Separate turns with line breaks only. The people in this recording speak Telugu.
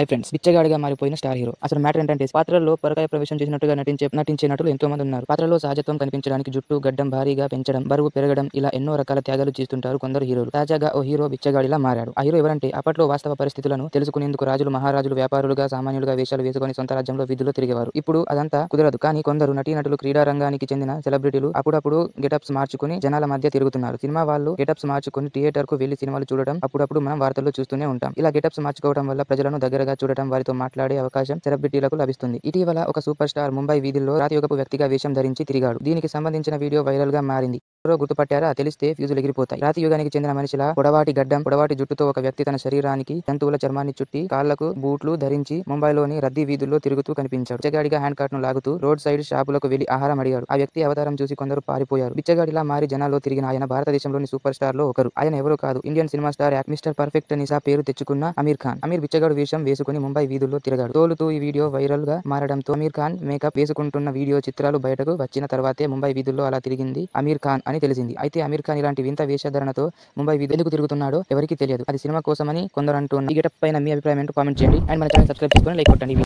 హాయ్ ఫ్రెండ్స్, బిచ్చగాడిగా మారిపోయిన స్టార్ హీరో. అసలు మ్యాటర్ ఏంటంటే, పాత్రల్లో పరకాయ ప్రవేశం చేసినట్టుగా నటించే నటులు ఎంతో మంది ఉన్నారు. పాత్రలో సహజత్వం కనిపించడానికి జుట్టు గడ్డం భారీగా పెంచడం, బరువు పెరగడం ఇలా ఎన్నో రకాల త్యాగాలు చేస్తుంటారు కొందరు హీరోలు. తాజాగా ఓ హీరో బిచ్చగాడిలా మారాడు. ఆ హీరో ఎవరంటే, అప్పట్లో వాస్తవ పరిస్థితులను తెలుసుకునేందుకు రాజులు, మహారాజులు వ్యాపారులుగా, సామాన్యులుగా వేషాలు వేసుకొని సొంత రాజ్యంలో వీధుల్లో తిరిగేవారు. ఇప్పుడు అదంతా కుదరదు. కానీ కొందరు నటీనటులు, క్రీడా రంగానికి చెందిన సెలబ్రిటీలు అప్పుడప్పుడు గెటప్స్ మార్చుకుని జనాల మధ్య తిరుగుతున్నారు. సినిమా వాళ్ళు గెటప్స్ మార్చుకుని థియేటర్ కు వెళ్లి సినిమాలు చూడడం అప్పుడప్పుడు మనం వార్తల్లో చూస్తూనే ఉంటాం. ఇలా గెటప్స్ మార్చుకోవడం వల్ల ప్రజలను దగ్గరగా చూడటం, వారితో మాట్లాడే అవకాశం సెలబ్రిటీలకు లభిస్తుంది. ఇటీవల ఒక సూపర్ స్టార్ ముంబై వీధుల్లో రాతియుగపు వ్యక్తిగా వేషం ధరించి తిరిగాడు. దీనికి సంబంధించిన వీడియో వైరల్ గా మారింది. ఎవరో గుర్తుపట్టారా? తెలిస్తే ఫ్యూజులు ఎగిరిపోతాయి. రాతి యుగానికి చెందిన మనిషిలా పొడవాటి గడ్డం, పొడవాటి జుట్టుతో ఒక వ్యక్తి తన శరీరానికి జంతువుల చర్మాన్ని చుట్టి కాళ్లకు బూట్లు ధరించి ముంబైలోని రద్దీ వీధుల్లో తిరుగుతూ కనిపించాడు. బిచ్చగాడిగా హ్యాండ్ కార్ట్ ను లాగుతూ రోడ్ సైడ్ షాపులకు వెళ్లి ఆహారం అడిగాడు. ఆ వ్యక్తి అవతారం చూసి కొందరు పారిపోయారు. బిచ్చగాడిలా మారి జనాల్లో తిరిగిన ఆయన భారతదేశంలోని సూపర్ స్టార్ లో ఒకరు. ఆయన ఎవరో కాదు, Indian cinema star mister perfect నిసా పేరు తెచ్చుకున్న అమీర్ ఖాన్. అమీర్ బిచ్చగాడు వేషం వేసుకుని ముంబై వీధుల్లో తిరిగాడు. తోలుతూ ఈ వీడియో వైరల్ గా మారడంతో అమీర్ ఖాన్ మేకప్ వేసుకుంటున్న వీడియో చిత్రాలు బయటకు వచ్చిన తర్వాతే ముంబై వీధుల్లో అలా తిరిగింది అమీర్ ఖాన్ అని తెలిసింది. అయితే అమీర్ ఖాన్ ఇలాంటి వింత వేషధారణతో ముంబై వీధులు ఎందుకు తిరుగుతున్నాడో ఎవరికీ తెలియదు. అది సినిమా కోసమని కొందరు అంటున్నారు. ఈ గెటప్ పైన మీ అభిప్రాయం ఏంటో కామెంట్ చేయండి. అండ్ మన ఛానల్ సబ్స్క్రైబ్ చేసుకొని లైక్ కొట్టండి.